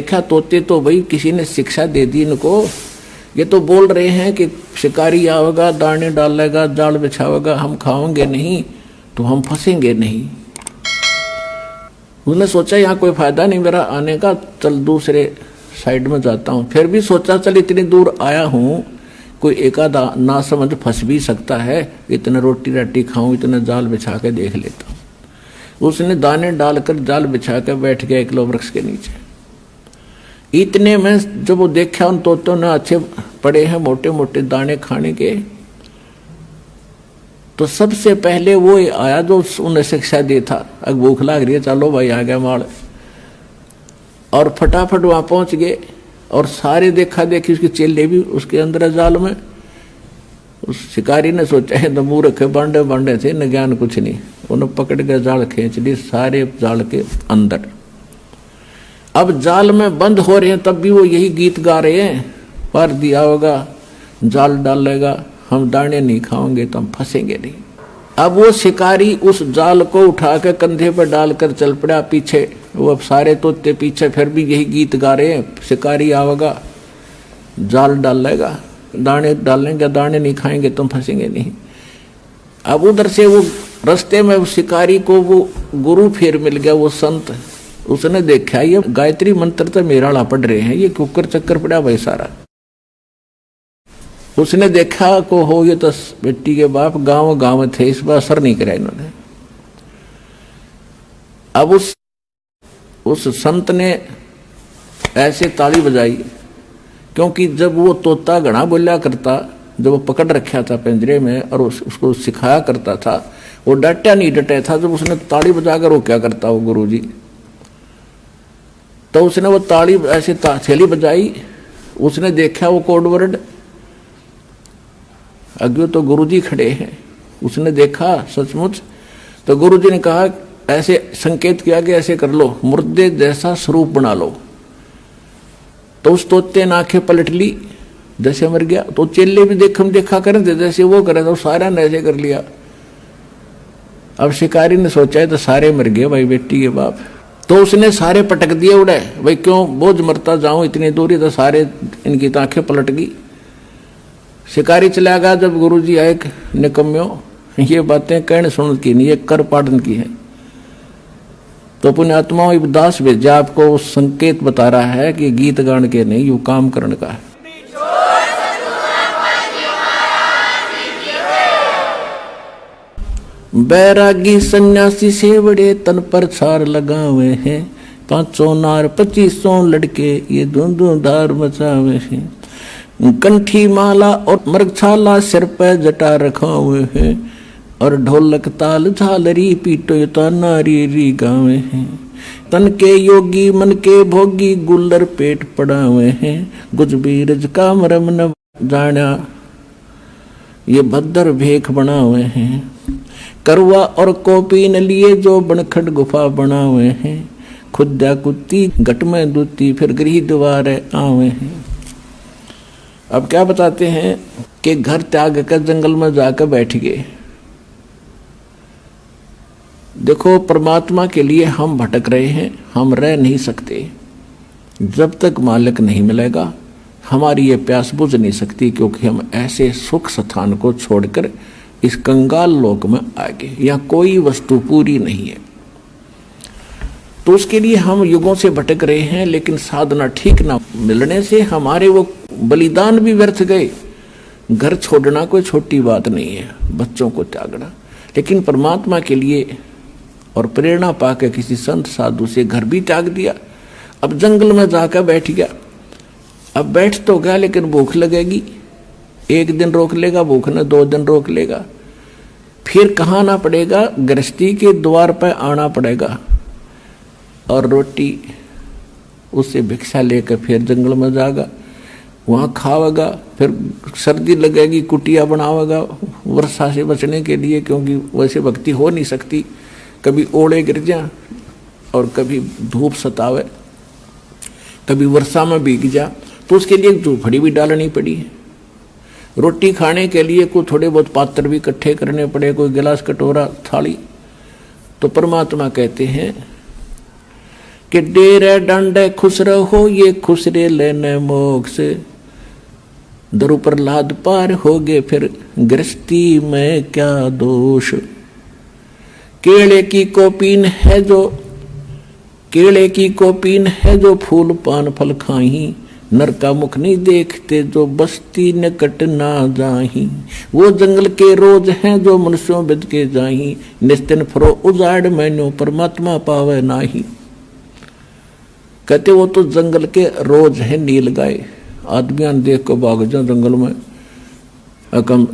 देखा तोते तो भाई किसी ने शिक्षा दे दी इनको। ये तो बोल रहे हैं कि शिकारी आएगा, दाने डालेगा, जाल बिछावेगा, हम खाओगे नहीं तो हम फंसेंगे नहीं। उसने सोचा यहाँ कोई फायदा नहीं मेरा आने का, चल दूसरे साइड में जाता हूँ। फिर भी सोचा चल इतनी दूर आया हूँ, कोई एकादा ना समझ फंस भी सकता है, इतना रोटी राटी खाऊं, इतना जाल बिछा के देख लेता हूँ। उसने दाने डालकर जाल बिछा के बैठ गया एक वृक्ष के नीचे। इतने में जब वो देखा उन तोतों ने अच्छे पड़े हैं मोटे मोटे दाने खाने के, तो सबसे पहले वो आया जो उन्हें शिक्षा दे था, अब भूख लग रही है, चलो भाई आ गया माल, और फटाफट वहां पहुंच गए। और सारे देखा देखी उसके चेले भी उसके अंदर जाल में। उस शिकारी ने सोचा है तो मुंह रखे बांडे बांडे थे, न ज्ञान कुछ नहीं, उन्हें पकड़ के जाल खींच ली सारे जाल के अंदर। अब जाल में बंद हो रहे हैं तब भी वो यही गीत गा रहे हैं, पार दिया होगा, जाल डालेगा, हम दाने नहीं खाओगे तो हम फंसेंगे नहीं। अब वो शिकारी उस जाल को उठा के कंधे पर डालकर चल पड़ा पीछे। वो अब सारे तोते पीछे फिर भी यही गीत गा रहे हैं, शिकारी आवेगा, जाल डालेगा, दाने डालेंगे, दाने नहीं खाएंगे तो फंसेंगे नहीं। अब उधर से वो रास्ते में शिकारी को वो गुरु फिर मिल गया, वो संत। उसने देखा ये गायत्री मंत्र तो मेरा पढ़ रहे हैं, ये कुकर चक्कर पड़ा भाई सारा। उसने देखा को हो ये तो बेटी के बाप गांव गांव थे, इस बार असर नहीं करा इन्होंने। अब उस संत ने ऐसे ताली बजाई, क्योंकि जब वो तोता घना बोला करता, जब वो पकड़ रखा था पिंजरे में और उसको सिखाया करता था, वो डटा नहीं डटा था। जब उसने ताली बजाकर वो क्या करता वो गुरुजी, तो उसने वो ताली ऐसे थैली बजाई। उसने देखा वो कोड वर्ड, अगे तो गुरुजी खड़े हैं। उसने देखा सचमुच, तो गुरुजी ने कहा ऐसे संकेत किया कि ऐसे कर लो, मुर्दे जैसा स्वरूप बना लो। तो उस तोते ने आंखें पलट ली जैसे मर गया। तो चेले भी देखा करें थे जैसे वो करे, तो सारा ने ऐसे कर लिया। अब शिकारी ने सोचा है तो सारे मर गए भाई बेटी के बाप। तो उसने सारे पटक दिए उड़े, भाई क्यों बोझ मरता जाऊं इतनी दूरी, तो सारे इनकी आंखें पलट गई। शिकारी चला गया। जब गुरुजी आए, निकम्यो ये बातें कहने सुन की नहीं, ये कर पाड़न की है। तो पुण्यात्माओं इब्दास भेजा आपको संकेत बता रहा है कि गीत गान के नहीं, यू काम करने का है। बैरागी सन्यासी से बड़े तन पर छार लगावे हैं, 500 नार 2500 लड़के ये धुंधु धार मचावे हैं। कंठी माला और मृगछाला सिर पे जटा रखा हुए हैं, और ढोलक ताल झालरी पीटो तो नारी री गावे हैं। तन के योगी मन के भोगी गुल्लर पेट पड़ा हुए हैं, गुज बीरज का मरम न जाना ये भद्र भेख बना हुए हैं। करवा और कॉपी न लिए जो बनखट गुफा बना हुए हैं, खुदा कुत्ती घट में दूती फिर गृह द्वार आवे हैं। अब क्या बताते हैं कि घर त्याग कर जंगल में जाकर बैठ गए। देखो परमात्मा के लिए हम भटक रहे हैं, हम रह नहीं सकते। जब तक मालिक नहीं मिलेगा हमारी ये प्यास बुझ नहीं सकती, क्योंकि हम ऐसे सुख स्थान को छोड़कर इस कंगाल लोक में आ गए। यहाँ कोई वस्तु पूरी नहीं है, तो उसके लिए हम युगों से भटक रहे हैं। लेकिन साधना ठीक ना मिलने से हमारे वो बलिदान भी व्यर्थ गए। घर छोड़ना कोई छोटी बात नहीं है, बच्चों को त्यागना, लेकिन परमात्मा के लिए और प्रेरणा पाकर किसी संत साधु से घर भी त्याग दिया। अब जंगल में जाकर बैठ गया। अब बैठ तो गया, लेकिन भूख लगेगी, 1 दिन रोक लेगा भूख ने, 2 दिन रोक लेगा, फिर कहाँ आना पड़ेगा, गृहस्थी के द्वार पर आना पड़ेगा, और रोटी उससे भिक्षा लेकर फिर जंगल में जाएगा, वहाँ खावेगा। फिर सर्दी लगेगी, कुटिया बनावेगा वर्षा से बचने के लिए, क्योंकि वैसे भक्ति हो नहीं सकती। कभी ओले गिर जा और कभी धूप सतावे, कभी वर्षा में भीग जा, तो उसके लिए झोपड़ी भी डालनी पड़ी है। रोटी खाने के लिए कोई थोड़े बहुत पात्र भी इकट्ठे करने पड़े, कोई गिलास कटोरा थाली। तो परमात्मा कहते हैं कि डेरे डांडे खुश रहो ये खुसरे लेने मोक्ष, दरु प्रहलाद पार हो गए फिर गृहस्थी में क्या दोष। केले की कोपीन है जो, केले की कोपीन है जो फूल पान फल खाही, नर का मुख नहीं देखते जो बस्ती निकट ना जाही। वो जंगल के रोज हैं जो मनुष्यों बिद के जाही, निस्तिन फरो उजाड़ मैनो परमात्मा पावे नाही। कहते वो तो जंगल के रोज हैं नील गाय, आदमियां देख को भाग जाओ जंगल में, अकम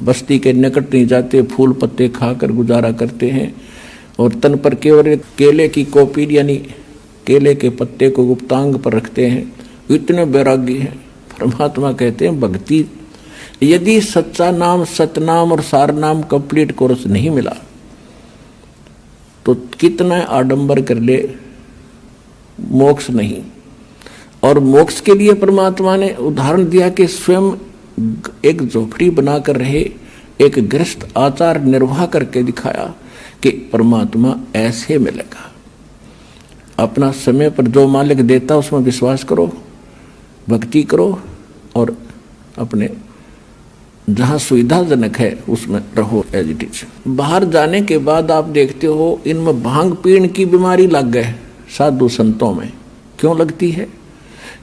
बस्ती के निकट नहीं जाते, फूल पत्ते खाकर गुजारा करते हैं और तन पर केवल केले की कोपी यानी केले के पत्ते को गुप्तांग पर रखते हैं। इतने वैरागी हैं। परमात्मा कहते हैं भक्ति, यदि सच्चा नाम सतनाम और सार नाम कंप्लीट कोर्स नहीं मिला तो कितना आडंबर कर ले, मोक्ष नहीं। और मोक्ष के लिए परमात्मा ने उदाहरण दिया कि स्वयं एक झोपड़ी बनाकर रहे, एक गृहस्थ आचार निर्वाह करके दिखाया कि परमात्मा ऐसे मिलेगा। अपना समय पर जो मालिक देता उसमें विश्वास करो, भक्ति करो और अपने जहाँ सुविधाजनक है उसमें रहो एज इट इज। बाहर जाने के बाद आप देखते हो इनमें भांग पीण की बीमारी लग गए साधु संतों में। क्यों लगती है?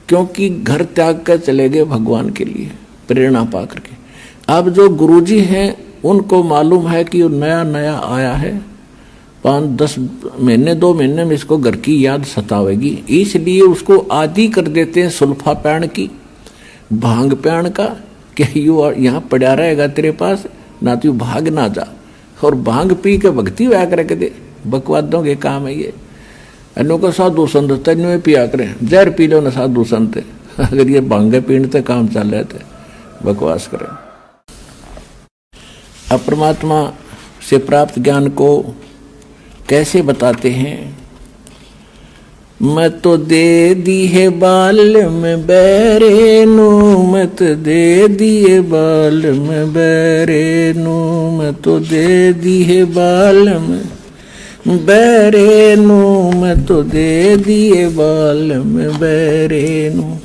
क्योंकि घर त्याग कर चले गए भगवान के लिए प्रेरणा पा करके। अब जो गुरुजी हैं उनको मालूम है कि वो नया नया आया है, 5-10 महीने 2 महीने में इसको घर की याद सतावेगी, इसलिए उसको आदि कर देते हैं सुल्फा पैण की, भांग पैण का, कि यू यहाँ पड़ा रहेगा तेरे पास ना, तू भाग ना जा। और भांग पी के भक्ति हुआ करके दे, बकवादों के काम है ये। अन्यों को साधु संत तेन पिया करें, जहर पी लो ना साधु संत, अगर ये भांगे पीने काम चल रहे थे बकवास करें। अब परमात्मा से प्राप्त ज्ञान को कैसे बताते हैं? मत तो दे दी है बाल में बैरे नू, मत दे दिए बाल में बैरे नू, मत तो दे दी है बाल में बैरे नू, मत तो दे दिए बाल में बैरे नू।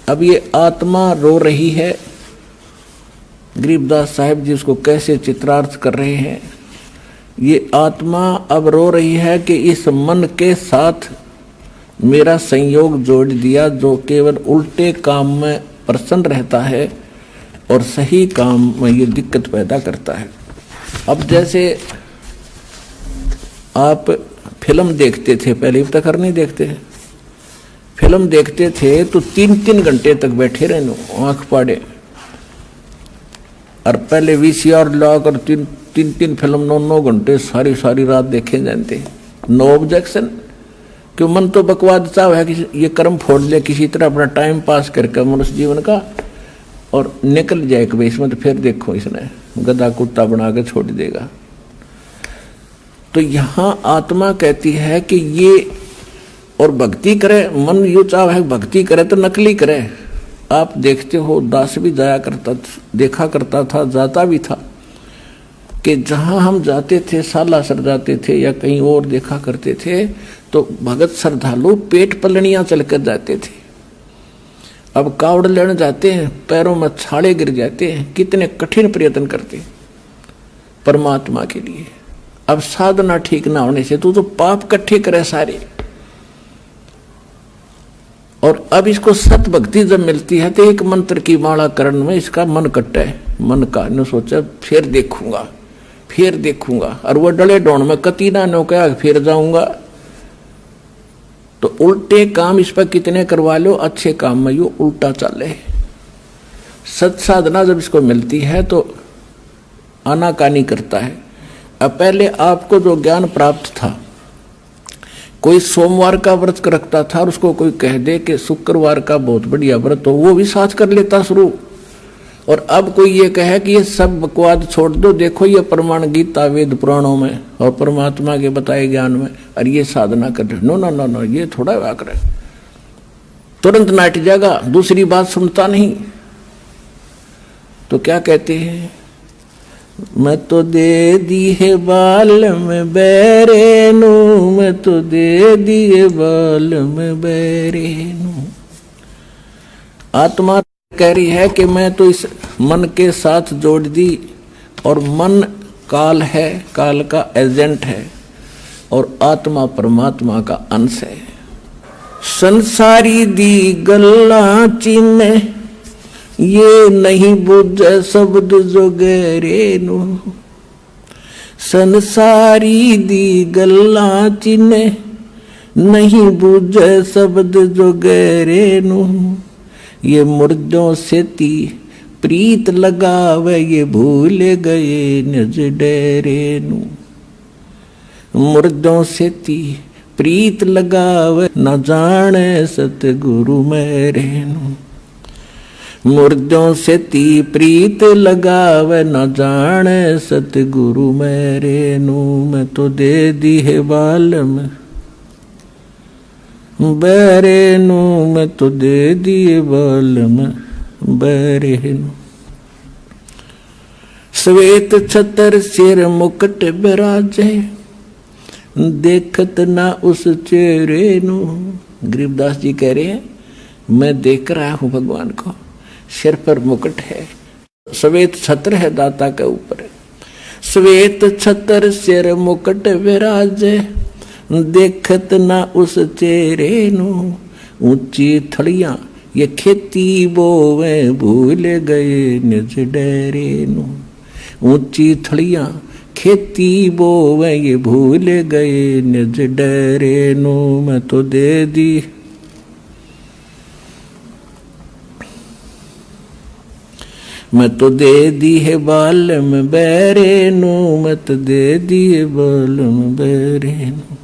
अब ये आत्मा रो रही है, गरीबदास साहिब जी उसको कैसे चित्रार्थ कर रहे हैं। ये आत्मा अब रो रही है कि इस मन के साथ मेरा संयोग जोड़ दिया जो केवल उल्टे काम में प्रसन्न रहता है और सही काम में ये दिक्कत पैदा करता है। अब जैसे आप फिल्म देखते थे, पहले तक कर नहीं देखते, फिल्म देखते थे तो 3-3 घंटे तक बैठे रहने आंख पाड़े, और पहले VCR लाकर 3-3 फिल्म 9-9 घंटे सारी रात देखे जाते। नो ऑब्जेक्शन, क्यों? मन तो बकवाद चाह है कि ये कर्म फोड़ ले किसी तरह अपना टाइम पास करके मनुष्य जीवन का और निकल जाए कि इसमें, तो फिर देखो इसने गधा कुत्ता बना के छोड़ देगा। तो यहाँ आत्मा कहती है कि ये और भक्ति करे, मन यू चाह है भक्ति करे तो नकली करे। आप देखते हो दास भी जाया करता, देखा करता था, जाता भी था कि जहाँ हम जाते थे, सालासर जाते थे या कहीं और देखा करते थे, तो भगत श्रद्धालु पेट पलनियाँ चल कर जाते थे। अब कावड़ लेने जाते हैं, पैरों में छाले गिर जाते हैं, कितने कठिन प्रयत्न करते परमात्मा के लिए। अब साधना ठीक ना होने से तो पाप इकट्ठे करे सारे। और अब इसको सत भक्ति जब मिलती है तो एक मंत्र की माला करण में इसका मन कट्टा है, मन का ने सोचा फिर देखूंगा, और वो डले डोन में कतीना नो क्या फिर जाऊंगा। तो उल्टे काम इस पर कितने करवा लो, अच्छे काम में यू उल्टा चले। सत साधना जब इसको मिलती है तो आनाकानी करता है। अब पहले आपको जो ज्ञान प्राप्त था, कोई सोमवार का व्रत रखता था और उसको कोई कह दे कि शुक्रवार का बहुत बढ़िया व्रत हो, वो भी साथ कर लेता शुरू। और अब कोई ये कहे कि ये सब बकवाद छोड़ दो, देखो ये प्रमाण गीता वेद पुराणों में और परमात्मा के बताए ज्ञान में, और ये साधना कर रहे। नो, ये थोड़ा वाक रहे, तुरंत नाट जाएगा, दूसरी बात सुनता नहीं। तो क्या कहते हैं, मैं तो दे दी है बाल में बैरे नू, मैं तो दे दिए बाल में बैरे नू। आत्मा कह रही है कि मैं तो इस मन के साथ जोड़ दी, और मन काल है, काल का एजेंट है, और आत्मा परमात्मा का अंश है। संसारी दी गल्ला चिन्ह, ये नहीं बुझे शब्द जो गहरे नू। संसारी दी गल्ला चिन्ह, नहीं बुझे शब्द जो गहरे नू। ये मुर्दों से ती प्रीत लगावे, ये भूल गए निज डेरे नू। मुर्दों से ती प्रीत लगावे, न जाने सतगुरु मेरे नू। मुर्दों से ती प्रीत लगावे, न जाने सतगुरु मेरे नू। मैं तो दे दी है बाल में बैरे नू, मैं तो दे दिए बाल में बैरे नू। श्वेत छतर सिर मुकुट बिराजे, देखत ना उस चेहरे नू। गरीबदास जी कह रहे हैं, मैं देख रहा हूं भगवान को, सिर पर मुकुट है, श्वेत छत्र है दाता के ऊपर। श्वेत छत्र सिर मुकुट विराजे, देखत ना उस चेहरे नू। ऊंची थड़ियां ये खेती बोवे, भूल गए निज डेरे नू। ऊंची थड़ियां खेती बोवे, ये भूल गए निज डेरे नू। मैं तो दे दी मैं तो दे दी है बाल में बैरे नू, मैं तो दे दी है बाल में बैरे नू।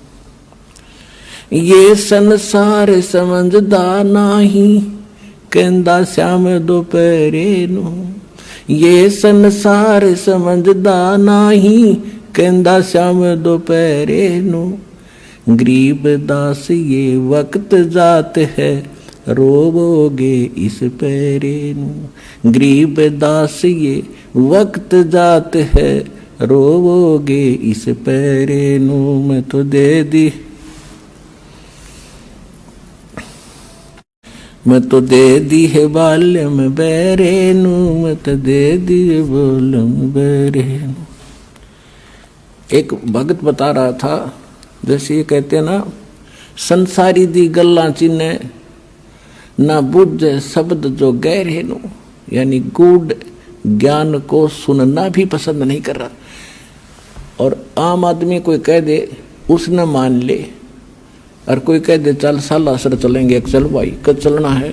ये संसार समझदा नाही, कहंदा श्याम दोपहरे नू। ये संसार समझदा नाही, कहंदा श्याम दोपहरे नू। गरीब दास ये वक्त जात है, रोवोगे इस पैरे नू। गरीब दास ये वक्त जात है, रोवोगे इस पैरे नू। मैं तो दे दी मैं तो दे दी है बाल में बैरे नू, मैं तो दे दी है बाल में बैरे नू। एक भगत बता रहा था, जैसे ये कहते ना, संसारी दी गल्ला चिन्ह, ना बुझ शब्द जो गहरे नू। यानी गूढ़ ज्ञान को सुनना भी पसंद नहीं कर रहा, और आम आदमी कोई कह दे उसने मान ले, और कोई कह दे चल सालासर चलेंगे, चल भाई कब चलना है।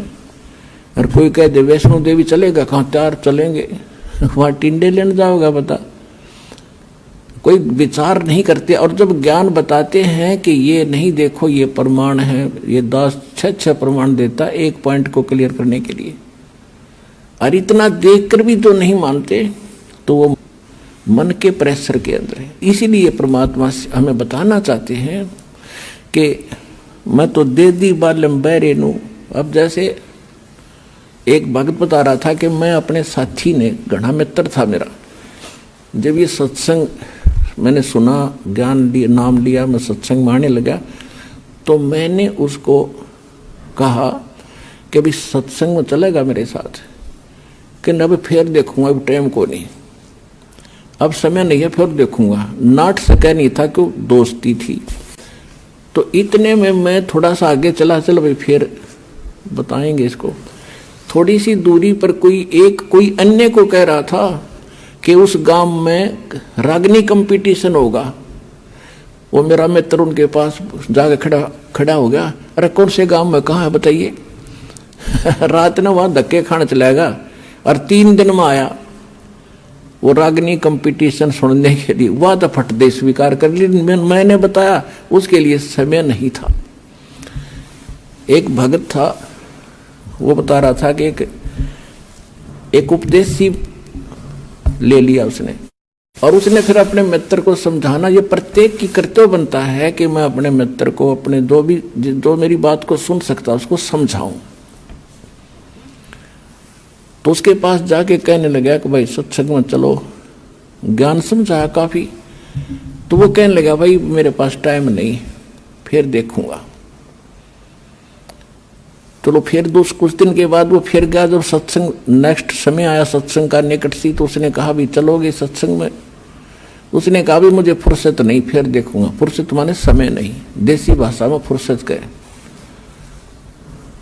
और कोई कह दे वैष्णो देवी चलेगा, कहाँ त्यार चलेंगे, वहाँ टिंडे लेने जाओगा बता। कोई विचार नहीं करते, और जब ज्ञान बताते हैं कि ये नहीं देखो ये प्रमाण है, ये 10-6 प्रमाण देता एक पॉइंट को क्लियर करने के लिए, और इतना देखकर भी तो नहीं मानते, तो वो मन के प्रेशर के अंदर है। इसीलिए परमात्मा हमें बताना चाहते हैं कि मैं तो दे दी बालम बैरे नू। अब जैसे एक भगत बता रहा था कि मैं अपने साथी ने, घना मित्र था मेरा, जब ये सत्संग मैंने सुना, ज्ञान लिया, नाम लिया, मैं सत्संग मानने लगा, तो मैंने उसको कहा कि अभी सत्संग में चलेगा मेरे साथ, कि न अभी फिर देखूंगा, अभी टाइम को नहीं, अब समय नहीं है, फिर देखूंगा। नाट सके नहीं था क्यों, दोस्ती थी। तो इतने में मैं थोड़ा सा आगे चला, चल भाई फिर बताएंगे इसको। थोड़ी सी दूरी पर कोई अन्य को कह रहा था कि उस गांव में रागनी कंपटीशन होगा। वो मेरा मित्र उनके पास जाके खड़ा हो गया, अरे कौन से गांव में, कहाँ है बताइए। रात ने वहां धक्के खाने चलाएगा, और 3 दिन में आया वो रागनी कंपटीशन सुनने के लिए। वह तो फट दे स्वीकार कर ली, मैंने बताया उसके लिए समय नहीं था। एक भगत था, वो बता रहा था कि एक उपदेश ही ले लिया उसने, और उसने फिर अपने मित्र को समझाना, ये प्रत्येक की कर्तव्य बनता है कि मैं अपने मित्र को, अपने जो मेरी बात को सुन सकता उसको समझाऊं। तो उसके पास जाके कहने लगा कि भाई सत्संग में चलो, ज्ञान समझाया काफी, तो वो कहने लगा भाई मेरे पास टाइम नहीं, फिर देखूंगा। चलो फिर कुछ दिन के बाद वो फिर गया। जब सत्संग नेक्स्ट समय आया सत्संग का निकट सी, तो उसने कहा भी चलोगे सत्संग में? उसने कहा भी मुझे फुर्सत नहीं, फिर देखूंगा। फुर्सत माने समय नहीं, देसी भाषा में फुर्सत कहे।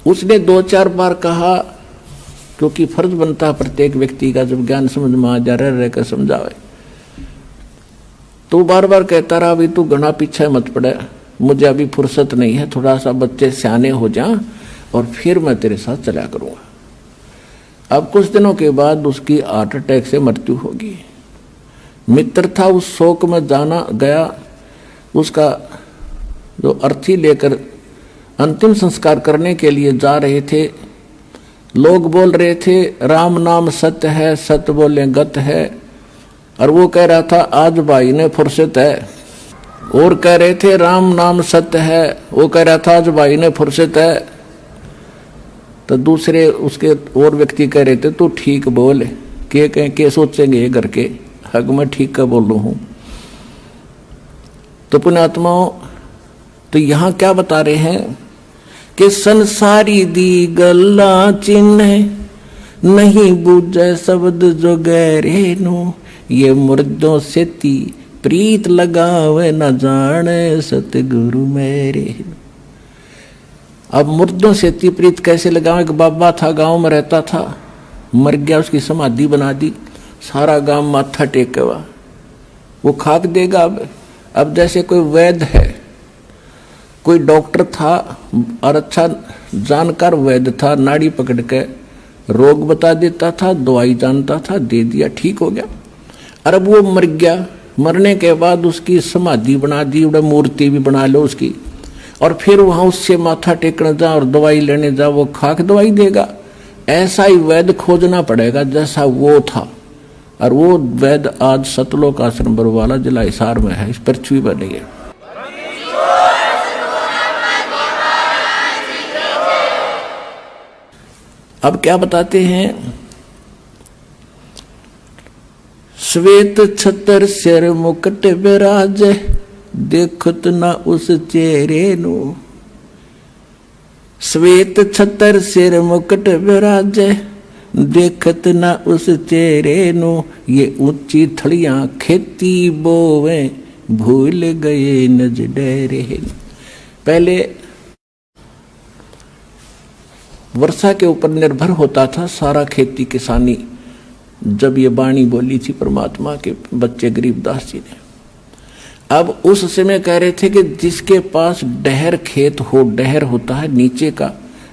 उसने 2-4 बार कहा, क्योंकि फर्ज बनता है प्रत्येक व्यक्ति का जब ज्ञान समझ में आ जा रह कर समझावे, तो बार बार कहता रहा भी तू घना पीछे मत पड़े, मुझे अभी फुर्सत नहीं है, थोड़ा सा बच्चे सियाने हो जा और फिर मैं तेरे साथ चला करूंगा। अब कुछ दिनों के बाद उसकी हार्ट अटैक से मृत्यु होगी। मित्र था, उस शोक में जाना गया, उसका जो अर्थी लेकर अंतिम संस्कार करने के लिए जा रहे थे। लोग बोल रहे थे राम नाम सत्य है, सत्य बोले गत है, और वो कह रहा था आज भाई ने फुर्सत है। और कह रहे थे राम नाम सत्य है, वो कह रहा था आज भाई ने फुर्सत है। तो दूसरे उसके और व्यक्ति कह रहे थे तू ठीक बोल, के सोचेंगे घर के, हक मैं ठीक का बोल रहा हूं। तो पुण्यात्माओं, तो यहां क्या बता रहे हैं कि संसारी दी गल्ला चिन्ह नहीं बूझे शब्द जो गहरे नु, ये मुर्दों से ती प्रीत लगावे न जाने सतगुरु मेरे। अब मुर्दों से ती प्रीत कैसे लगावे? एक बाबा था, गांव में रहता था, मर गया, उसकी समाधि बना दी, सारा गांव माथा टेकेवा, वो खाक देगा। अब जैसे कोई वैद्य है, कोई डॉक्टर था और अच्छा जानकार वैद्य था, नाड़ी पकड़ के रोग बता देता था, दवाई जानता था, दे दिया, ठीक हो गया। और अब वो मर गया, मरने के बाद उसकी समाधि बना दी, मूर्ति भी बना लो उसकी, और फिर वहां उससे माथा टेकने जा और दवाई लेने जा, वो खाक दवाई देगा। ऐसा ही वैद्य खोजना पड़ेगा जैसा वो था। और वो वैद्य आज सतलोक आश्रम बरवाला जिला हिसार में है, इस पृथ्वी पर नहीं है। अब क्या बताते हैं? श्वेत छतर सिर मुकुट विराज, देखत ना उस चेहरे नु। श्वेत छतर सिर मुकुट विराज, देखत ना उस चेहरे नु। ये ऊंची थड़ियां खेती बोवे, भूल गए नज डेरे। पहले वर्षा के ऊपर निर्भर होता था सारा खेती किसानी, जब ये वाणी बोली थी परमात्मा के बच्चे गरीबदास जी ने। अब उस समय कह रहे थे कि जिसके पास डहर खेत हो, डहर होता है नीचे का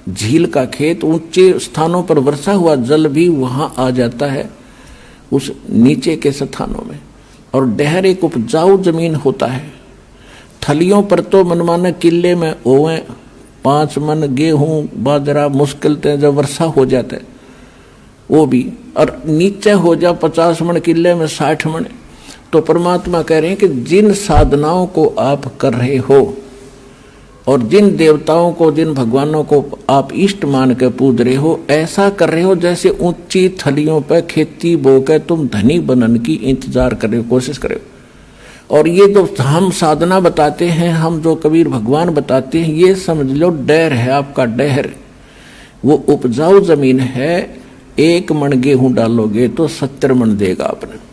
झील का खेत, ऊंचे स्थानों पर वर्षा हुआ जल भी वहां आ जाता है उस नीचे के स्थानों में। और डहर एक उपजाऊ जमीन होता है। थलियों पर तो मनमाने किले में ओवे 5 मन गेहूं बाजरा मुश्किल थे, जब वर्षा हो जाता है वो भी, और नीचे हो जा 50 मन किले में 60 मन। तो परमात्मा कह रहे हैं कि जिन साधनाओं को आप कर रहे हो और जिन देवताओं को, जिन भगवानों को आप इष्ट मान के पूज रहे हो, ऐसा कर रहे हो जैसे ऊंची थलियों पर खेती बो के तुम धनी बनने की इंतजार कर रहे हो, कोशिश कर रहे हो। और ये जो हम साधना बताते हैं, हम जो कबीर भगवान बताते हैं, ये समझ लो डहर है आपका, डहर वो उपजाऊ जमीन है। 1 मन गेहूं डालोगे तो 70 मन देगा आपने।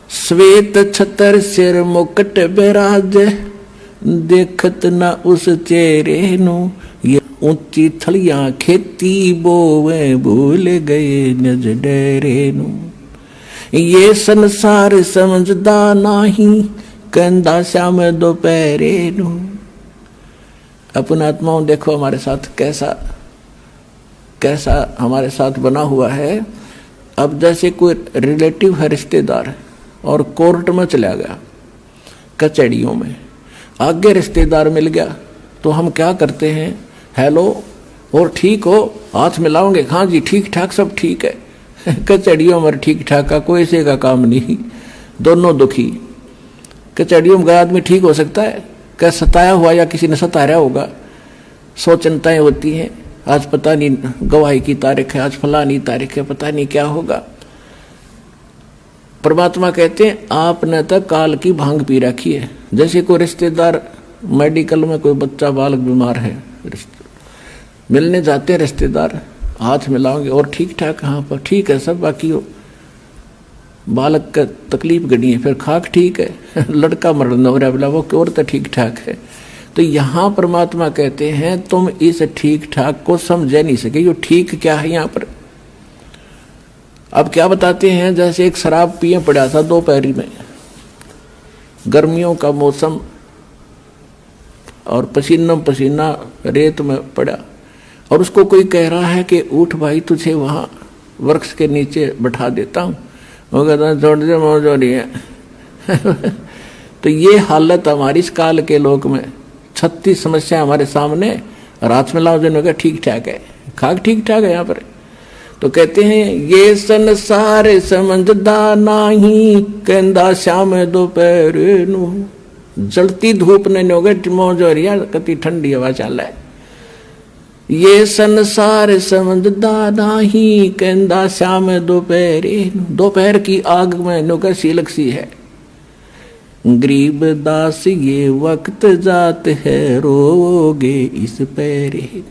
श्वेत छतर सिर मुकुट विराज, देखत न उस चेहरे नु। ये ऊंची थलियां खेती बोवे, भूल गए निज डेरे नु। ये संसार समझदा नाही, कंधा श्याम दोपहरे नु। अपन आत्माओं देखो हमारे साथ कैसा हमारे साथ बना हुआ है। अब जैसे कोई रिलेटिव है, रिश्तेदार है, और कोर्ट में चला गया, कचहरियों में आगे रिश्तेदार मिल गया, तो हम क्या करते हैं? हेलो, और ठीक हो? हाथ मिलाओगे? हाँ जी ठीक ठाक, सब ठीक है। कचहरियों में ठीक ठाक का कोई से का काम नहीं, दोनों दुखी। कचहरियों में आदमी ठीक हो सकता है? क्या सताया हुआ या किसी ने सताया होगा? 100 चिंताएं होती हैं। आज पता नहीं गवाही की तारीख है, आज फलानी तारीख है, पता नहीं क्या होगा। परमात्मा कहते हैं आपने तो काल की भांग पी रखी है। जैसे कोई रिश्तेदार मेडिकल में कोई बच्चा बालक बीमार है, मिलने जाते हैं रिश्तेदार, हाथ मिलाओगे और ठीक ठाक, हाँ पर ठीक है सब, बाकी हो बालक का तकलीफ गड़ी है, फिर खाक ठीक है लड़का मरण हो रहा बोला वो और तो ठीक ठाक है। तो यहाँ परमात्मा कहते हैं तुम इस ठीक ठाक को समझ नहीं सके, ये ठीक क्या है यहाँ पर। अब क्या बताते हैं, जैसे एक शराब पिए पड़ा था दोपहरी में, गर्मियों का मौसम और पसीना पसीना रेत में पड़ा, और उसको कोई कह रहा है कि उठ भाई तुझे वहाँ वृक्ष के नीचे बैठा देता हूँ, वो कहता है छोड़ दे मौज हो रही है तो ये हालत हमारी इस काल के लोक में, 36 समस्या हमारे सामने, रात में लाओ जिन्होंने कहा ठीक ठाक है, खाक ठीक ठाक है यहाँ पर। तो कहते हैं ये संसार समझदा नाही, कहंदा श्याम दोपहर नू, जलती धूप ने नो गए मौज हो रही है, कति ठंडी हवा चल है। ये संसार समझदा नाही, कहंदा श्याम दोपहर, दोपहर की आग में नो का सीलक सी है। गरीब दास ये वक्त जात है, रोगे इस पैरे,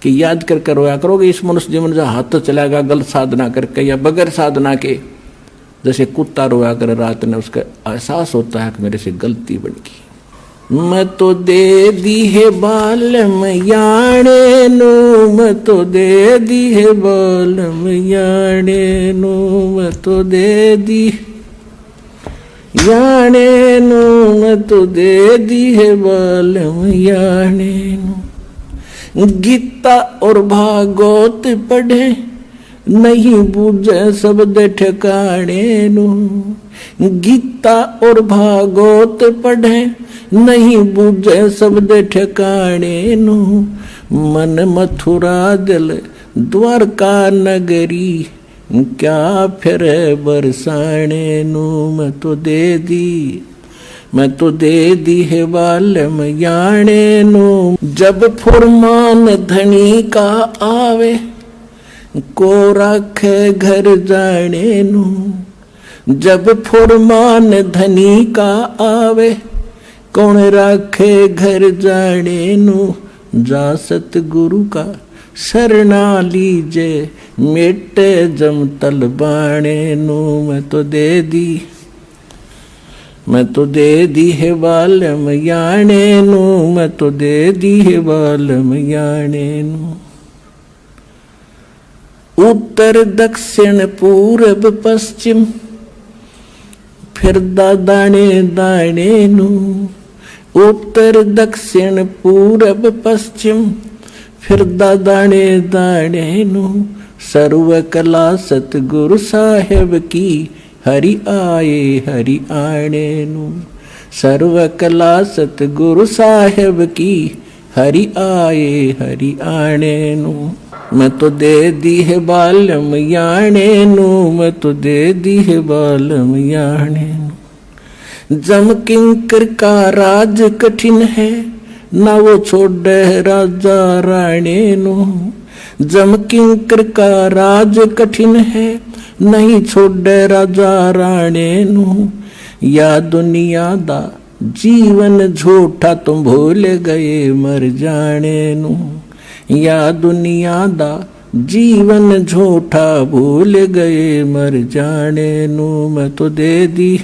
कि याद कर रोया करोगे इस मनुष्य जीवन जो हाथ तो चलाएगा गलत साधना करके या बगैर साधना के, जैसे कुत्ता रोया कर रात ने, उसका एहसास होता है कि मेरे से गलती बन गई। मैं तो दे दी है बालम याणे नू, मैं तो दे दी है बालम याणे नू, मैं तो दे दी याणे नू, मैं तो दे दी है बालम याणे नू। गीता और भागवत पढ़े नहीं बूझे शब्द ठिकाने नू, गीता और भागवत पढ़े नहीं बूझे शब्द ठिकाने नू। मन मथुरा दिल द्वारका नगरी, क्या फिर बरसाने नू। मैं तो दे दी, मैं तो दे दी है बालम याणे नू। जब फुरमान धनी का आवे, को रखे घर जाने नू। जब फुरमान धनी का आवे, कौन राखे घर जाने नू। जा सतगुरु का शरणा लीजे, मेटे जम तल बाणे नू। मैं तो दे दी, मैं तो दे दी है बालम याणे नू, मैं तो दे दी है बालम याणे नू। उत्तर दक्षिण पूरब पश्चिम, फिरदा दाणे दाणे नू। उत्तर दक्षिण पूरब पश्चिम, फिरदा दाणे दाणे नू। सर्व कला सतगुरु साहेब की, हरि आए हरि आणे नू। सर्व कला सतगुरु साहेब की, हरि आए हरि आणे नू। मैं तो दे दी है बालम याणे नू, मैं तो दे दी है बालम याणे नू। जम किंकर का राज कठिन है, ना वो छोड़े राजा राणे नू। जम किंकर का राज कठिन है, नहीं छोड़े राजा राणे नू। या दुनिया दा जीवन झूठा, तुम भूल गए मर जाने नू। या दुनिया दा जीवन झूठा, भूल गए मर जाने नू। मैं तो दे दी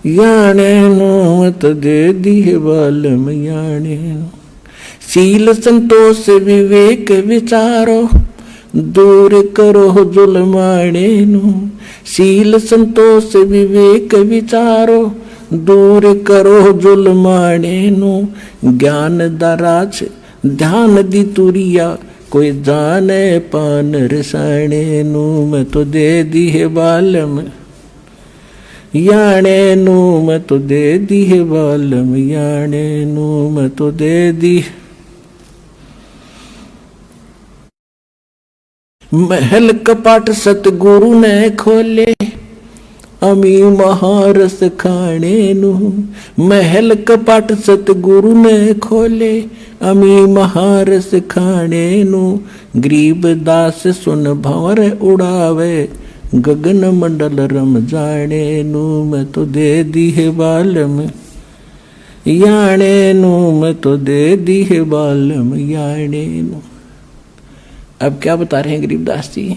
याणे नू, मैं तो दे दी है बालम याणे नू। सील संतोष विवेक विचारो, दूर करो जुल्माणे नू। सील संतोष विवेक विचारो, दूर करो जुल्माणे नू। ज्ञान दराज ध्यान दी तुरिया, कोई जाने पान रसाणे नू। मैं तो दे दी है बालम याणे नू, मैं तो दे दी है बालम याणे नू। मैं तो दे दी। महल कपाट सतगुरु ने खोले, अमी महारस खाने नु, महल कपाट सतगुरु ने खोले, अमी महारस खाने नु, गरीब दास सुन भंवर उड़ावे, गगन मंडल रम जाने नु, मैं तो दे दी है बालम याने नु, मैं तो दे दी है बालम याने नु। अब क्या बता रहे हैं गरीबदास जी?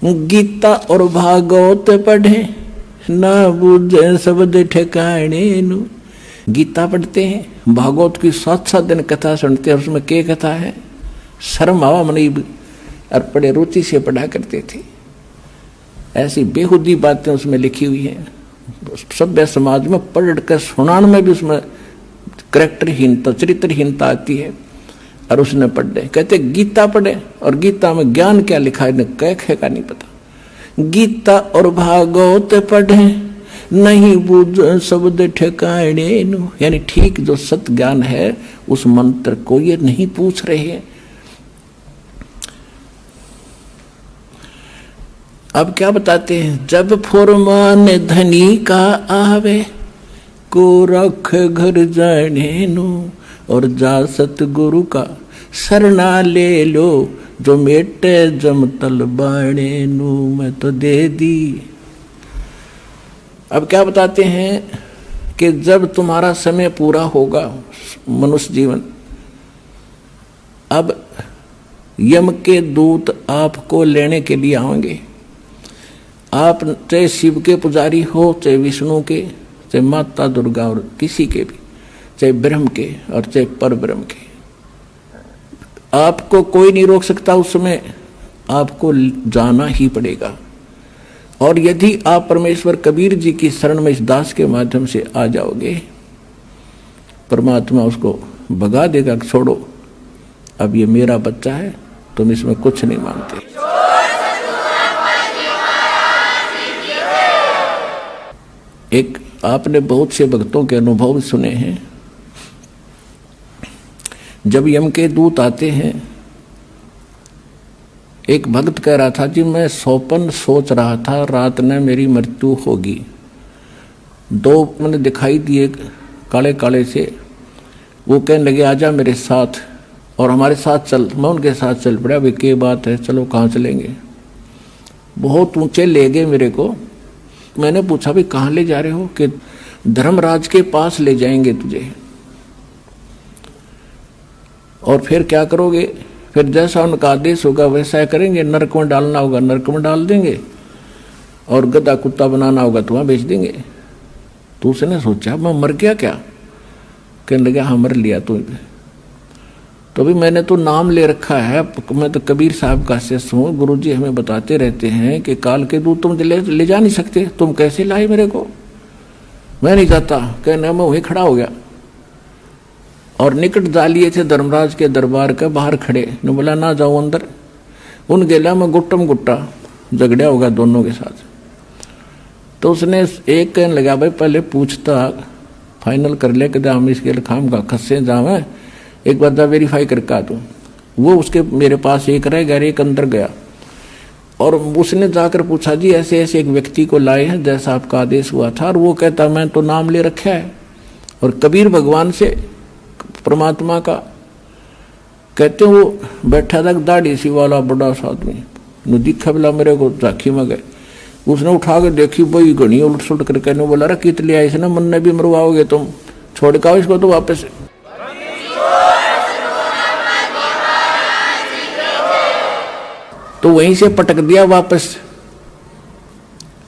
गीता और भागवत पढ़े ना बुझे शब्द ठिकाने नु। गीता पढ़ते हैं, भागवत की 7-7 दिन कथा सुनते हैं, उसमें क्या कथा है? शर्म आवा मनी और बड़े रुचि से पढ़ा करते थे। ऐसी बेहुदी बातें उसमें लिखी हुई हैं। सभ्य समाज में पढ़ कर सुनाने में भी उसमें करैक्टरहीनता, चरित्रहीनता आती है। और उसने पढ़े, कहते गीता पढ़े, और गीता में ज्ञान क्या लिखा है कह का नहीं पता। गीता और भागवत पढ़े नहीं बुझ शब्द ठिकाने नु, यानी ठीक जो सत ज्ञान है उस मंत्र को ये नहीं पूछ रहे हैं। अब क्या बताते हैं? जब फुरमान धनी का आवे, को रख घर जाने नु, और जा सतगुरु का शरणा ले लो, जो मेटे जमतल बाणे नु, मैं तो दे दी। अब क्या बताते हैं कि जब तुम्हारा समय पूरा होगा मनुष्य जीवन, अब यम के दूत आपको लेने के लिए आएंगे। आप चाहे शिव के पुजारी हो, चाहे विष्णु के, चाहे माता दुर्गा और किसी के भी, चाहे ब्रह्म के और चाहे पर ब्रह्म के, आपको कोई नहीं रोक सकता। उस समय आपको जाना ही पड़ेगा। और यदि आप परमेश्वर कबीर जी की शरण में इस दास के माध्यम से आ जाओगे, परमात्मा उसको भगा देगा, छोड़ो अब ये मेरा बच्चा है, तुम इसमें कुछ नहीं मानते। एक आपने बहुत से भक्तों के अनुभव सुने हैं। जब यम के दूत आते हैं, एक भक्त कह रहा था जी मैं स्वप्न सोच रहा था रात में मेरी मृत्यु होगी। 2 मैंने दिखाई दिए काले काले से, वो कहने लगे आजा मेरे साथ और हमारे साथ चल। मैं उनके साथ चल पड़ा। वे क्या बात है, चलो कहाँ चलेंगे? बहुत ऊंचे ले गए मेरे को। मैंने पूछा भी कहाँ ले जा रहे हो? कि धर्मराज के पास ले जाएंगे तुझे। और फिर क्या करोगे? फिर जैसा उनका आदेश होगा वैसा करेंगे। नरक में डालना होगा नरक में डाल देंगे, और गधा कुत्ता बनाना होगा तो वहाँ बेच देंगे। तो उसने सोचा मैं मर गया क्या? कहने लगा हाँ मर लिया तो भी मैंने तो नाम ले रखा है, मैं तो कबीर साहब का शिष्य हूँ। गुरुजी हमें बताते रहते हैं कि काल के दूत तुम ले जा नहीं सकते, तुम कैसे लाए मेरे को? मैं नहीं जाता। कहने मैं वहीं खड़ा हो गया और निकट जा लिए थे धर्मराज के दरबार के बाहर खड़े। ने बोला ना जाओ अंदर। उन गेला में गुट्टम गुट्टा झगड़ा होगा दोनों के साथ। तो उसने एक कहने लगा भाई पहले पूछता फाइनल कर ले कि हम इसके खाम का खस्से जावे, एक बार जा वेरीफाई करके आ तू। वो उसके मेरे पास एक रह गया, एक अंदर गया और उसने जाकर पूछा जी ऐसे ऐसे एक व्यक्ति को लाए हैं जैसा आपका आदेश हुआ था। और वो कहता मैं तो नाम ले रखा है। और कबीर भगवान से परमात्मा का कहते वो बैठा था दाढ़ी सी वाला बड़ा सा आदमी दिखा बोला मेरे को झांकी में गए। उसने उठा के देखी वही घनी उलट सुलट करके बोला रे कित लिया इसने, मन ने भी मरवाओगे तुम, छोड़ के आओ इसको तो वापस। तो वहीं से पटक दिया वापस,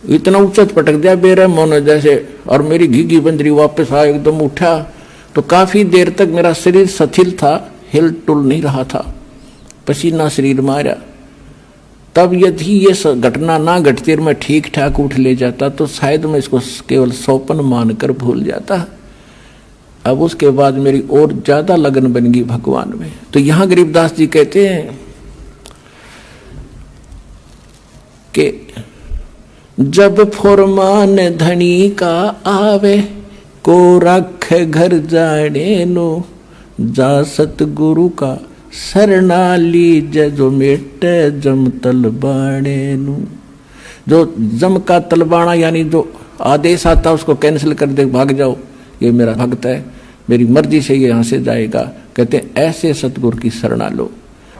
इतना उच्च पटक दिया बेरहम होने जैसे। और मेरी घीघी बंदरी वापस आ एकदम उठा तो काफी देर तक मेरा शरीर शिथिल था, हिल टुल नहीं रहा था, पसीना शरीर मारा। तब यदि ये घटना ना घटती और मैं ठीक ठाक उठ ले जाता तो शायद मैं इसको केवल स्वप्न मानकर भूल जाता। अब उसके बाद मेरी और ज्यादा लगन बन गई भगवान में। तो यहां गरीबदास जी कहते हैं कि जब फुरमान धनी का आवे, को रख घर जाने नो, जा सतगुरु का शरणा लीज जो मेटे जमतल बाणे नु। जो जम का तलबाना यानी जो आदेश आता है उसको कैंसिल कर दे, भाग जाओ, ये मेरा भक्त है, मेरी मर्जी से ये यहाँ से जाएगा। कहते हैं ऐसे सतगुरु की शरणा लो।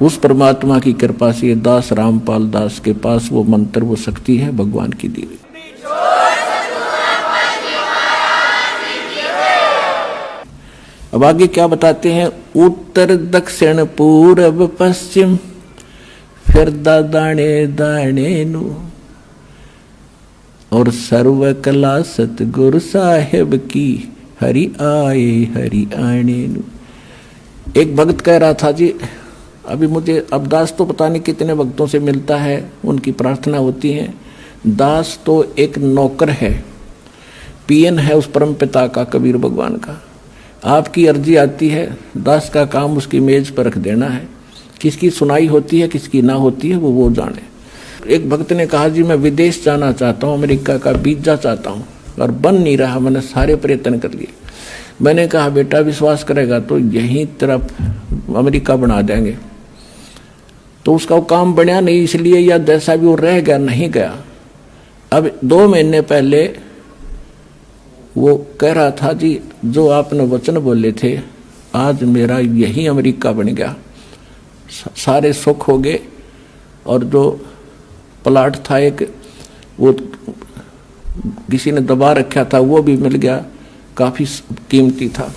उस परमात्मा की कृपा से ये दास रामपाल दास के पास वो मंत्र, वो शक्ति है भगवान की दी हुई। अब आगे क्या बताते हैं, उत्तर दक्षिण पूर्व पश्चिम फिरदा दाणे दाणे नु, और सर्व कला सतगुरु साहेब की हरि आए हरि आने नु। एक भक्त कह रहा था जी, अभी मुझे अब दास तो पता नहीं कितने भक्तों से मिलता है, उनकी प्रार्थना होती है। दास तो एक नौकर है, पीएन है उस परम पिता का, कबीर भगवान का। आपकी अर्जी आती है, दास का काम उसकी मेज पर रख देना है। किसकी सुनाई होती है किसकी ना होती है वो जाने। एक भक्त ने कहा जी मैं विदेश जाना चाहता हूँ, अमेरिका का वीजा चाहता हूँ, और बन नहीं रहा, मैंने सारे प्रयत्न कर लिए। मैंने कहा बेटा विश्वास करेगा तो यहीं तरफ अमेरिका बना देंगे। तो उसका वो काम बनया नहीं, इसलिए या जैसा भी वो रह गया, नहीं गया। अब 2 महीने पहले वो कह रहा था जी जो आपने वचन बोले थे आज मेरा यही अमेरिका बन गया, सारे सुख हो गए, और जो प्लाट था एक वो किसी ने दबा रखा था वो भी मिल गया, काफी कीमती था।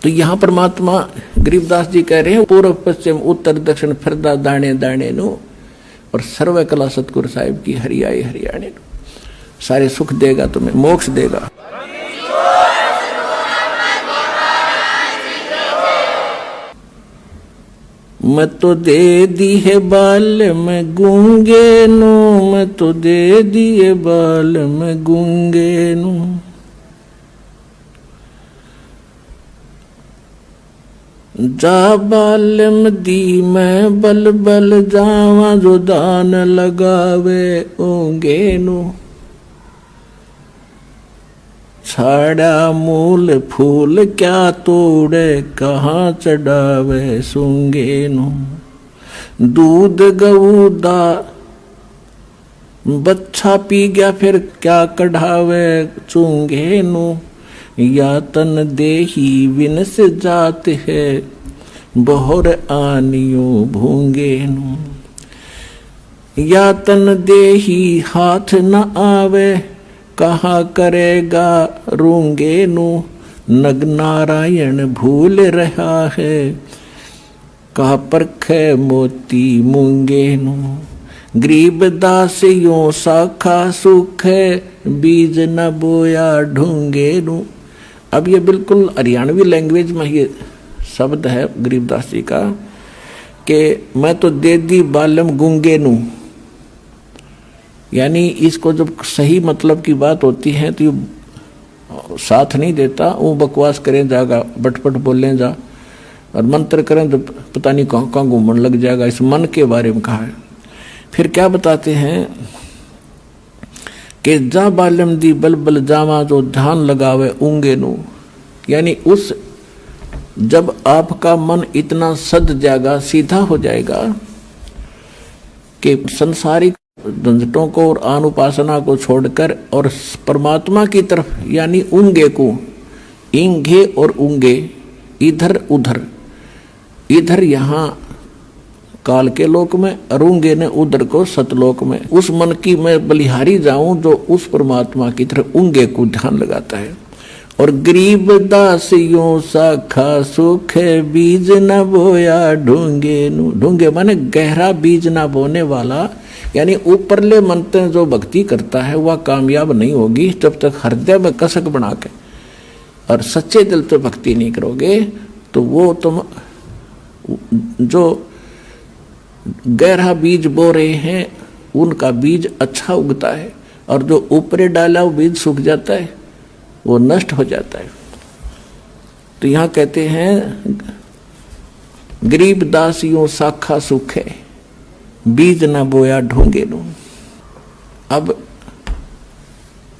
तो यहाँ परमात्मा गरीबदास जी कह रहे हैं पूर्व पश्चिम उत्तर दक्षिण फिरदा दाणे दाणे नु, और सर्व कला सतगुरु साहिब की हरियाए हरियाणे नु। सारे सुख देगा तुम्हें, मोक्ष देगा। मैं तो दे दी है बाल में गूंगे नु, मैं तो दे दिए बाल में गूंगे नु। जा बालम दी मैं बल बल जावा, जो दान लगावे ओंगे नु। छाड़ा मूल फूल क्या तोड़े, कहाँ चढ़ावे सूंगे नु। दूध गऊ दा बच्चा पी गया फिर क्या कढ़ावे चूंगे नु। या तन देही विनस जात है, बहुर आनियो भूंगे नु। या तन देही हाथ न आवे, कहा करेगा रूंगे नु। नग नारायण भूल रहा है, कहा परखे मोती मूंगे नु। गरीब दास यों साखा सुख है, बीज न बोया ढूंगे नु। अब ये बिल्कुल हरियाणवी लैंग्वेज में ये शब्द है गरीबदास जी का, कि मैं तो दे दी बालम गूंगे नु, यानी इसको जब सही मतलब की बात होती है तो ये साथ नहीं देता। वो बकवास करें जाएगा, बटपट बोलें जा, और मंत्र करें तो पता नहीं कहाँ कहाँ घूमने लग जाएगा। इस मन के बारे में कहा है। फिर क्या बताते हैं कि जा बालम दी बल बल जावा, जो ध्यान लगावे ऊंगे नु, यानी उस जब आपका मन इतना सद जाएगा, सीधा हो जाएगा कि संसारिक झंझटों को और अनुपासना को छोड़कर और परमात्मा की तरफ, यानी ऊंगे को, इंगे और ऊंगे, इधर उधर, इधर यहाँ काल के लोक में, अरूंगे ने उधर को सतलोक में, उस मन की मैं बलिहारी जाऊं जो उस परमात्मा की तरफ ऊंगे को ध्यान लगाता है। और गरीब दास यों साखा सुख है, बीज न बोया ढूंगे नु। ढूंगे माने गहरा बीज ना बोने वाला, यानी ऊपरले मंत्र जो भक्ति करता है वह कामयाब नहीं होगी जब तक हृदय में कसक बना के और सच्चे दिल से भक्ति नहीं करोगे। तो वो तुम जो गहरा बीज बो रहे हैं उनका बीज अच्छा उगता है, और जो ऊपरे डाला वो बीज सूख जाता है, वो नष्ट हो जाता है। तो यहाँ कहते हैं गरीब दास यों साखा सुख है, बीज न बोया ढूंगे नु। अब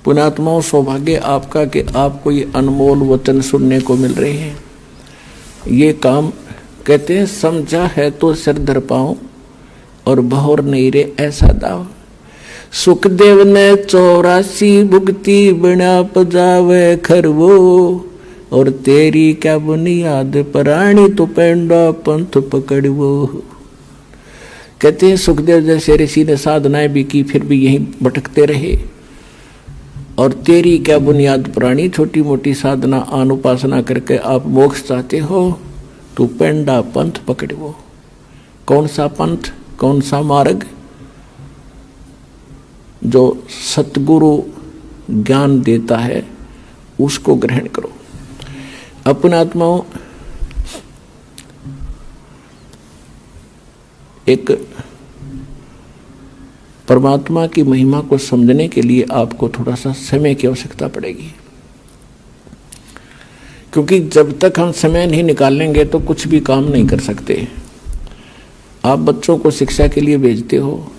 पुण्यात्माओं, सौभाग्य आपका कि आपको ये अनमोल वचन सुनने को मिल रहे हैं। ये काम कहते हैं समझा है तो सिर धर पाऊं, और बहुर नहीं रे ऐसा दाव। सुखदेव ने 84 भुगती बिना पजावे खरवो, और तेरी क्या बुनियाद प्राणी तो पेंडा पंथ पकड़वो। कहते हैं सुखदेव जैसे ऋषि ने साधनाएं भी की फिर भी यहीं भटकते रहे, और तेरी क्या बुनियाद प्राणी, छोटी मोटी साधना अनुपासना करके आप मोक्ष चाहते हो तो पेंडा पंथ पकड़वो। कौन सा पंथ, कौन सा मार्ग? जो सतगुरु ज्ञान देता है उसको ग्रहण करो। अपने आत्माओं, एक परमात्मा की महिमा को समझने के लिए आपको थोड़ा सा समय की आवश्यकता पड़ेगी, क्योंकि जब तक हम समय नहीं निकालेंगे तो कुछ भी काम नहीं कर सकते। आप बच्चों को शिक्षा के लिए भेजते हो,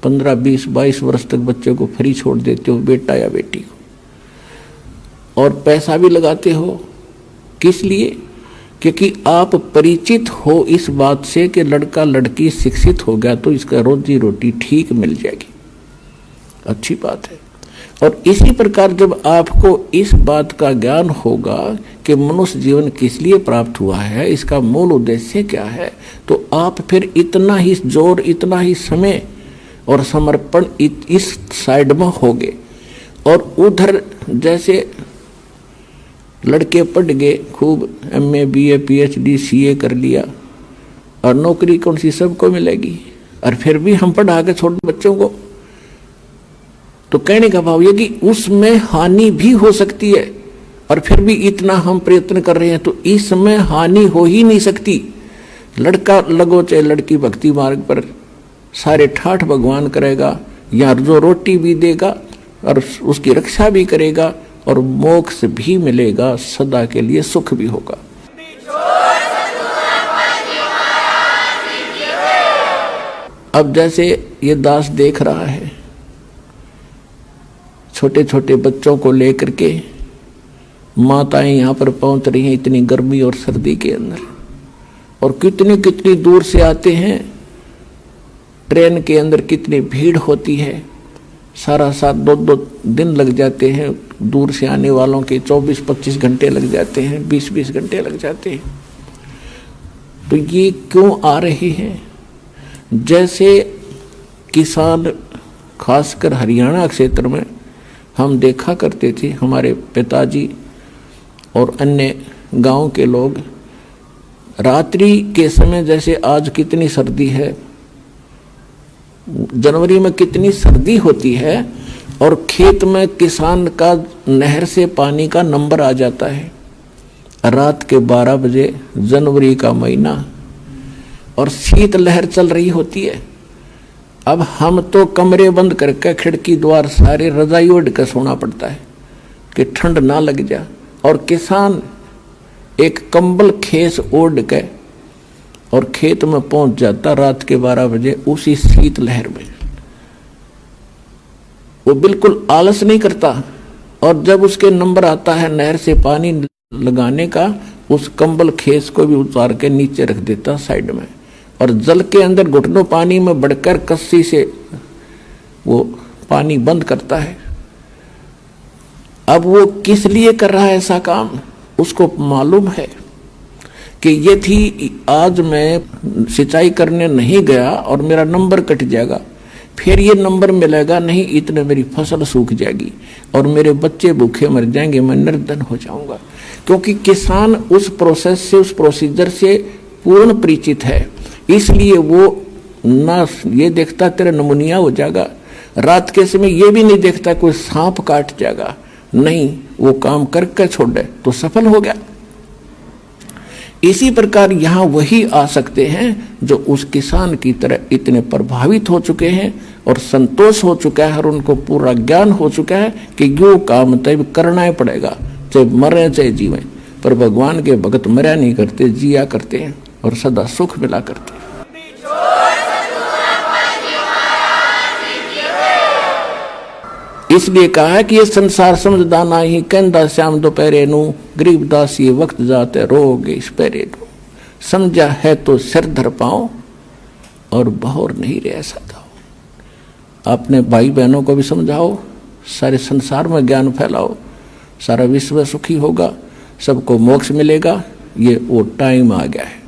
15, 20, 22 वर्ष तक बच्चे को फ्री छोड़ देते हो, बेटा या बेटी को, और पैसा भी लगाते हो। किस लिए? क्योंकि आप परिचित हो इस बात से कि लड़का लड़की शिक्षित हो गया तो इसका रोजी रोटी ठीक मिल जाएगी, अच्छी बात है। और इसी प्रकार जब आपको इस बात का ज्ञान होगा कि मनुष्य जीवन किस लिए प्राप्त हुआ है, इसका मूल उद्देश्य क्या है, तो आप फिर इतना ही जोर, इतना ही समय और समर्पण इस साइड में होगे। और उधर जैसे लड़के पढ़ गए, खूब MA BA PhD CA कर लिया, और नौकरी कौन सी सबको मिलेगी, और फिर भी हम पढ़ा के छोटे बच्चों को, तो कहने का भाव ये कि उसमें हानि भी हो सकती है, और फिर भी इतना हम प्रयत्न कर रहे हैं तो इसमें हानि हो ही नहीं सकती। लड़का लगो चाहे लड़की भक्ति मार्ग पर, सारे ठाठ भगवान करेगा, या जो रोटी भी देगा और उसकी रक्षा भी करेगा, और मोक्ष भी मिलेगा, सदा के लिए सुख भी होगा। अब जैसे ये दास देख रहा है, छोटे छोटे बच्चों को लेकर के माताएं यहाँ पर पहुंच रही हैं इतनी गर्मी और सर्दी के अंदर, और कितनी कितनी दूर से आते हैं। ट्रेन के अंदर कितनी भीड़ होती है, सारा साथ 2-2 दिन लग जाते हैं, दूर से आने वालों के 24-25 घंटे लग जाते हैं, 20-20 घंटे लग जाते हैं। तो ये क्यों आ रहे हैं? जैसे किसान, खासकर हरियाणा क्षेत्र में हम देखा करते थे, हमारे पिताजी और अन्य गांव के लोग, रात्रि के समय जैसे आज कितनी सर्दी है, जनवरी में कितनी सर्दी होती है, और खेत में किसान का नहर से पानी का नंबर आ जाता है रात के 12 बजे, जनवरी का महीना, और शीत लहर चल रही होती है। अब हम तो कमरे बंद करके खिड़की द्वार सारे रजाई ओढ़ कर सोना पड़ता है कि ठंड ना लग जाए, और किसान एक कंबल खेस ओढ़ के और खेत में पहुंच जाता रात के 12 बजे उसी शीत लहर में। वो बिल्कुल आलस नहीं करता, और जब उसके नंबर आता है नहर से पानी लगाने का, उस कंबल खेस को भी उतार के नीचे रख देता साइड में, और जल के अंदर घुटनों पानी में बढ़कर कस्सी से वो पानी बंद करता है। अब वो किस लिए कर रहा है ऐसा काम? उसको मालूम है कि यदि आज मैं सिंचाई करने नहीं गया और मेरा नंबर कट जाएगा, फिर ये नंबर मिलेगा नहीं, इतने मेरी फसल सूख जाएगी और मेरे बच्चे भूखे मर जाएंगे, मैं निर्धन हो जाऊंगा। क्योंकि किसान उस प्रोसेस से, उस प्रोसीजर से पूर्ण परिचित है, इसलिए वो ना ये देखता तेरा नमूनिया हो जाएगा, रात के समय ये भी नहीं देखता कोई सांप काट जाएगा, नहीं, वो काम करके छोड़े तो सफल हो गया। इसी प्रकार यहाँ वही आ सकते हैं जो उस किसान की तरह इतने प्रभावित हो चुके हैं और संतोष हो चुका है और उनको पूरा ज्ञान हो चुका है कि यो काम तब करना ही पड़ेगा, चाहे मरे चाहे जीवे। पर भगवान के भगत मरा नहीं करते, जिया करते हैं और सदा सुख मिला करते हैं। इसलिए कहा है कि ये संसार समझदाना ही कहंदा श्याम दोपहरे नू, गरीबदास ये वक्त जाते रोगे इस पैरे नू। समझा है तो सिर धर पाओ और बहोर नहीं रह सकता। अपने भाई बहनों को भी समझाओ, सारे संसार में ज्ञान फैलाओ, सारा विश्व सुखी होगा, सबको मोक्ष मिलेगा। ये वो टाइम आ गया है।